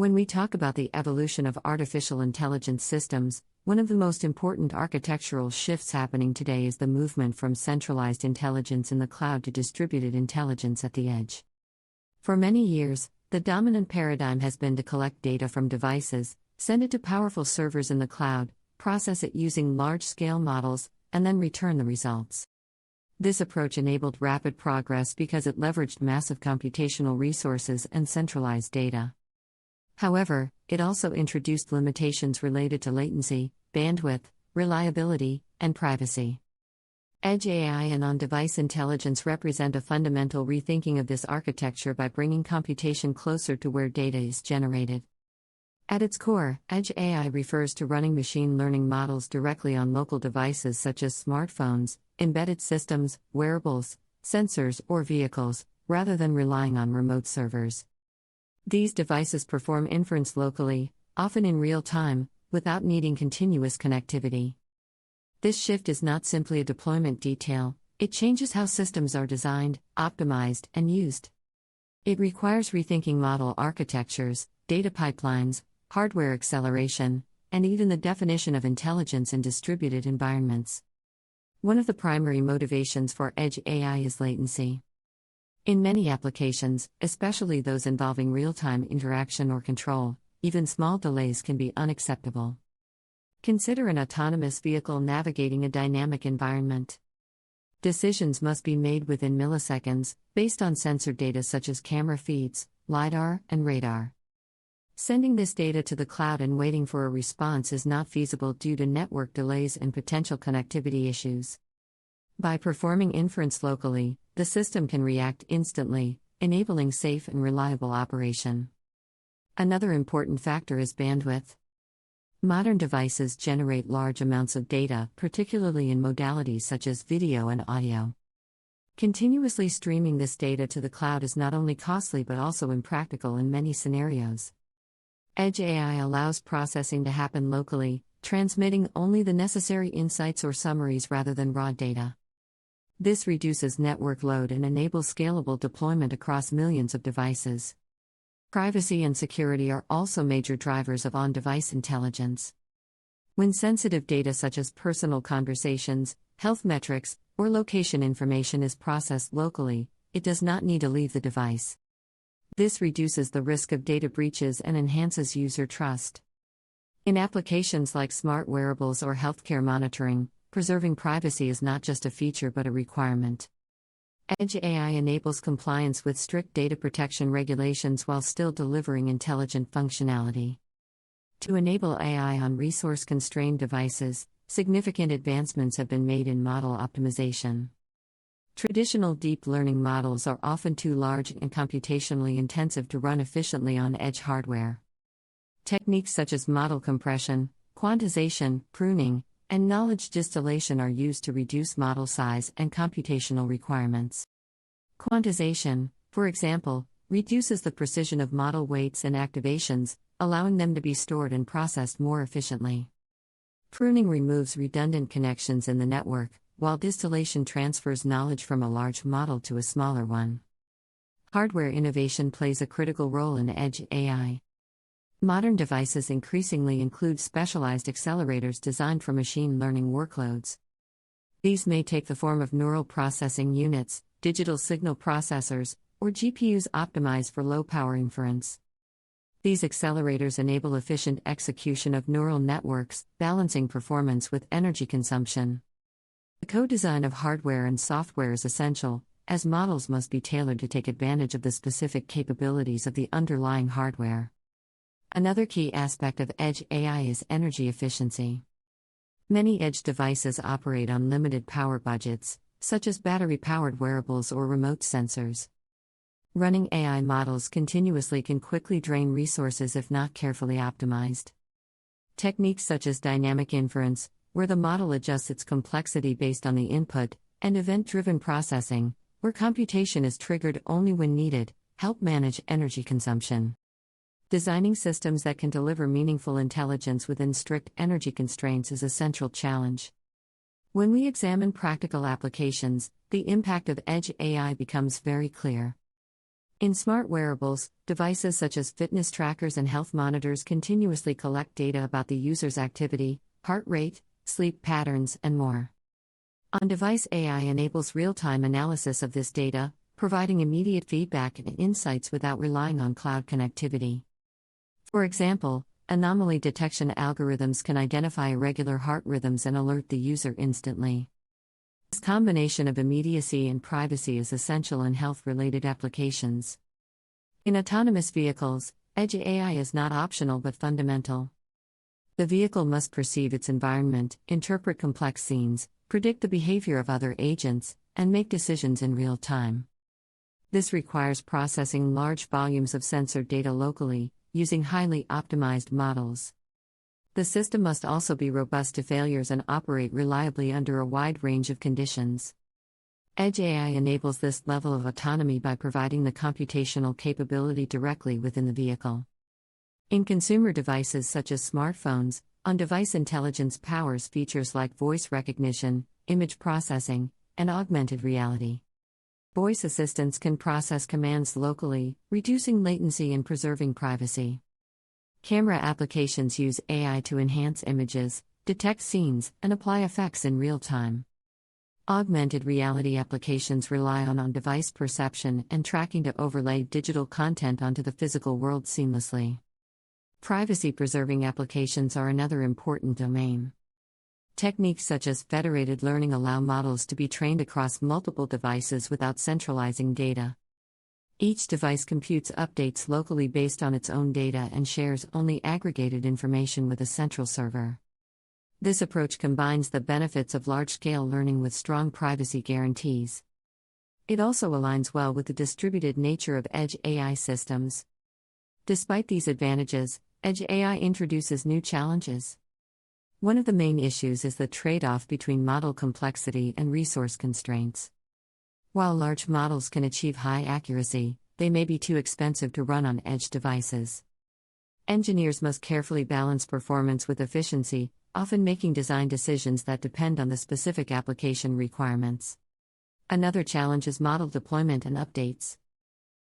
When we talk about the evolution of artificial intelligence systems, one of the most important architectural shifts happening today is the movement from centralized intelligence in the cloud to distributed intelligence at the edge. For many years, the dominant paradigm has been to collect data from devices, send it to powerful servers in the cloud, process it using large-scale models, and then return the results. This approach enabled rapid progress because it leveraged massive computational resources and centralized data. However, it also introduced limitations related to latency, bandwidth, reliability, and privacy. Edge AI and on-device intelligence represent a fundamental rethinking of this architecture by bringing computation closer to where data is generated. At its core, Edge AI refers to running machine learning models directly on local devices such as smartphones, embedded systems, wearables, sensors, or vehicles, rather than relying on remote servers. These devices perform inference locally, often in real time, without needing continuous connectivity. This shift is not simply a deployment detail, it changes how systems are designed, optimized, and used. It requires rethinking model architectures, data pipelines, hardware acceleration, and even the definition of intelligence in distributed environments. One of the primary motivations for Edge AI is latency. In many applications, especially those involving real-time interaction or control, even small delays can be unacceptable. Consider an autonomous vehicle navigating a dynamic environment. Decisions must be made within milliseconds, based on sensor data such as camera feeds, LiDAR, and radar. Sending this data to the cloud and waiting for a response is not feasible due to network delays and potential connectivity issues. By performing inference locally, the system can react instantly, enabling safe and reliable operation. Another important factor is bandwidth. Modern devices generate large amounts of data, particularly in modalities such as video and audio. Continuously streaming this data to the cloud is not only costly but also impractical in many scenarios. Edge AI allows processing to happen locally, transmitting only the necessary insights or summaries rather than raw data. This reduces network load and enables scalable deployment across millions of devices. Privacy and security are also major drivers of on-device intelligence. When sensitive data such as personal conversations, health metrics, or location information is processed locally, it does not need to leave the device. This reduces the risk of data breaches and enhances user trust. In applications like smart wearables or healthcare monitoring, preserving privacy is not just a feature but a requirement. Edge AI enables compliance with strict data protection regulations while still delivering intelligent functionality. To enable AI on resource-constrained devices, significant advancements have been made in model optimization. Traditional deep learning models are often too large and computationally intensive to run efficiently on edge hardware. Techniques such as model compression, quantization, pruning, and knowledge distillation are used to reduce model size and computational requirements. Quantization, for example, reduces the precision of model weights and activations, allowing them to be stored and processed more efficiently. Pruning removes redundant connections in the network, while distillation transfers knowledge from a large model to a smaller one. Hardware innovation plays a critical role in Edge AI. Modern devices increasingly include specialized accelerators designed for machine learning workloads. These may take the form of neural processing units, digital signal processors, or GPUs optimized for low-power inference. These accelerators enable efficient execution of neural networks, balancing performance with energy consumption. The co-design of hardware and software is essential, as models must be tailored to take advantage of the specific capabilities of the underlying hardware. Another key aspect of Edge AI is energy efficiency. Many edge devices operate on limited power budgets, such as battery-powered wearables or remote sensors. Running AI models continuously can quickly drain resources if not carefully optimized. Techniques such as dynamic inference, where the model adjusts its complexity based on the input, and event-driven processing, where computation is triggered only when needed, help manage energy consumption. Designing systems that can deliver meaningful intelligence within strict energy constraints is a central challenge. When we examine practical applications, the impact of Edge AI becomes very clear. In smart wearables, devices such as fitness trackers and health monitors continuously collect data about the user's activity, heart rate, sleep patterns, and more. On-device AI enables real-time analysis of this data, providing immediate feedback and insights without relying on cloud connectivity. For example, anomaly detection algorithms can identify irregular heart rhythms and alert the user instantly. This combination of immediacy and privacy is essential in health-related applications. In autonomous vehicles, edge AI is not optional but fundamental. The vehicle must perceive its environment, interpret complex scenes, predict the behavior of other agents, and make decisions in real time. This requires processing large volumes of sensor data locally, using highly optimized models. The system must also be robust to failures and operate reliably under a wide range of conditions. Edge AI enables this level of autonomy by providing the computational capability directly within the vehicle. In consumer devices such as smartphones, on-device intelligence powers features like voice recognition, image processing, and augmented reality. Voice assistants can process commands locally, reducing latency and preserving privacy. Camera applications use AI to enhance images, detect scenes, and apply effects in real time. Augmented reality applications rely on on-device perception and tracking to overlay digital content onto the physical world seamlessly. Privacy-preserving applications are another important domain. Techniques such as federated learning allow models to be trained across multiple devices without centralizing data. Each device computes updates locally based on its own data and shares only aggregated information with a central server. This approach combines the benefits of large-scale learning with strong privacy guarantees. It also aligns well with the distributed nature of edge AI systems. Despite these advantages, edge AI introduces new challenges. One of the main issues is the trade-off between model complexity and resource constraints. While large models can achieve high accuracy, they may be too expensive to run on edge devices. Engineers must carefully balance performance with efficiency, often making design decisions that depend on the specific application requirements. Another challenge is model deployment and updates.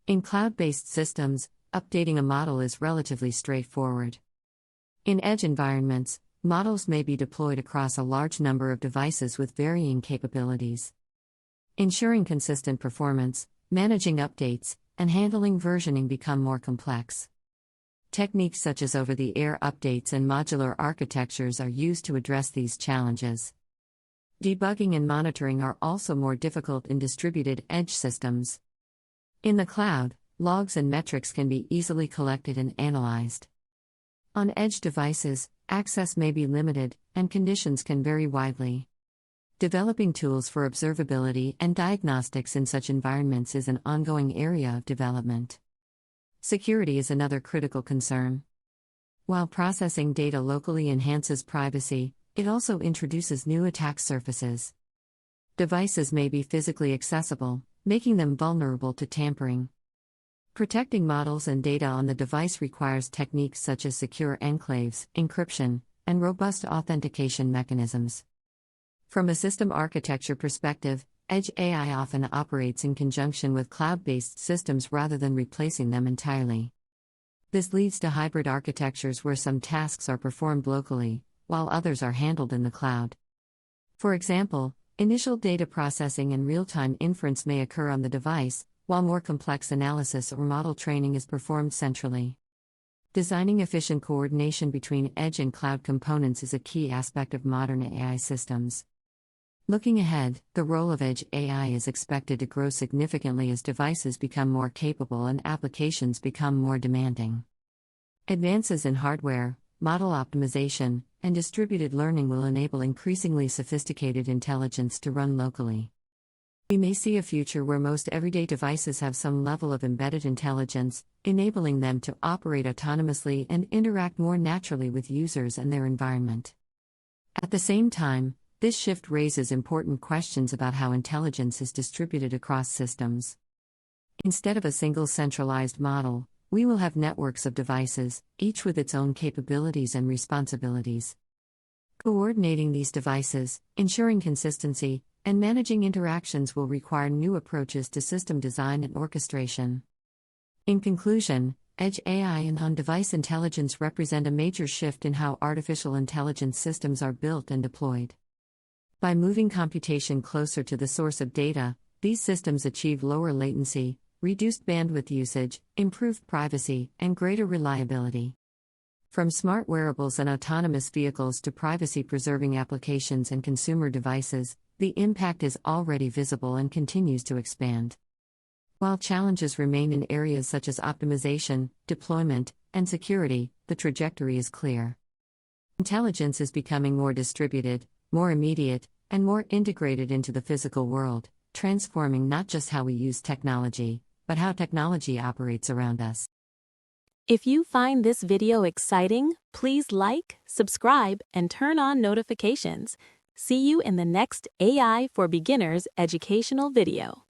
In cloud-based systems, updating a model is relatively straightforward. In edge environments, models may be deployed across a large number of devices with varying capabilities. Ensuring consistent performance, managing updates, and handling versioning become more complex. Techniques such as over-the-air updates and modular architectures are used to address these challenges. Debugging and monitoring are also more difficult in distributed edge systems. In the cloud, logs and metrics can be easily collected and analyzed. On edge devices, access may be limited, and conditions can vary widely. Developing tools for observability and diagnostics in such environments is an ongoing area of development. Security is another critical concern. While processing data locally enhances privacy, it also introduces new attack surfaces. Devices may be physically accessible, making them vulnerable to tampering. Protecting models and data on the device requires techniques such as secure enclaves, encryption, and robust authentication mechanisms. From a system architecture perspective, edge AI often operates in conjunction with cloud-based systems rather than replacing them entirely. This leads to hybrid architectures where some tasks are performed locally, while others are handled in the cloud. For example, initial data processing and real-time inference may occur on the device, while more complex analysis or model training is performed centrally. Designing efficient coordination between edge and cloud components is a key aspect of modern AI systems. Looking ahead, the role of edge AI is expected to grow significantly as devices become more capable and applications become more demanding. Advances in hardware, model optimization, and distributed learning will enable increasingly sophisticated intelligence to run locally. We may see a future where most everyday devices have some level of embedded intelligence, enabling them to operate autonomously and interact more naturally with users and their environment. At the same time, this shift raises important questions about how intelligence is distributed across systems. Instead of a single centralized model, we will have networks of devices, each with its own capabilities and responsibilities. Coordinating these devices, ensuring consistency, and managing interactions will require new approaches to system design and orchestration. In conclusion, Edge AI and on-device intelligence represent a major shift in how artificial intelligence systems are built and deployed. By moving computation closer to the source of data, these systems achieve lower latency, reduced bandwidth usage, improved privacy, and greater reliability. From smart wearables and autonomous vehicles to privacy-preserving applications and consumer devices, the impact is already visible and continues to expand. While challenges remain in areas such as optimization, deployment, and security, the trajectory is clear. Intelligence is becoming more distributed, more immediate, and more integrated into the physical world, transforming not just how we use technology, but how technology operates around us. If you find this video exciting, please like, subscribe, and turn on notifications. See you in the next AI for Beginners educational video.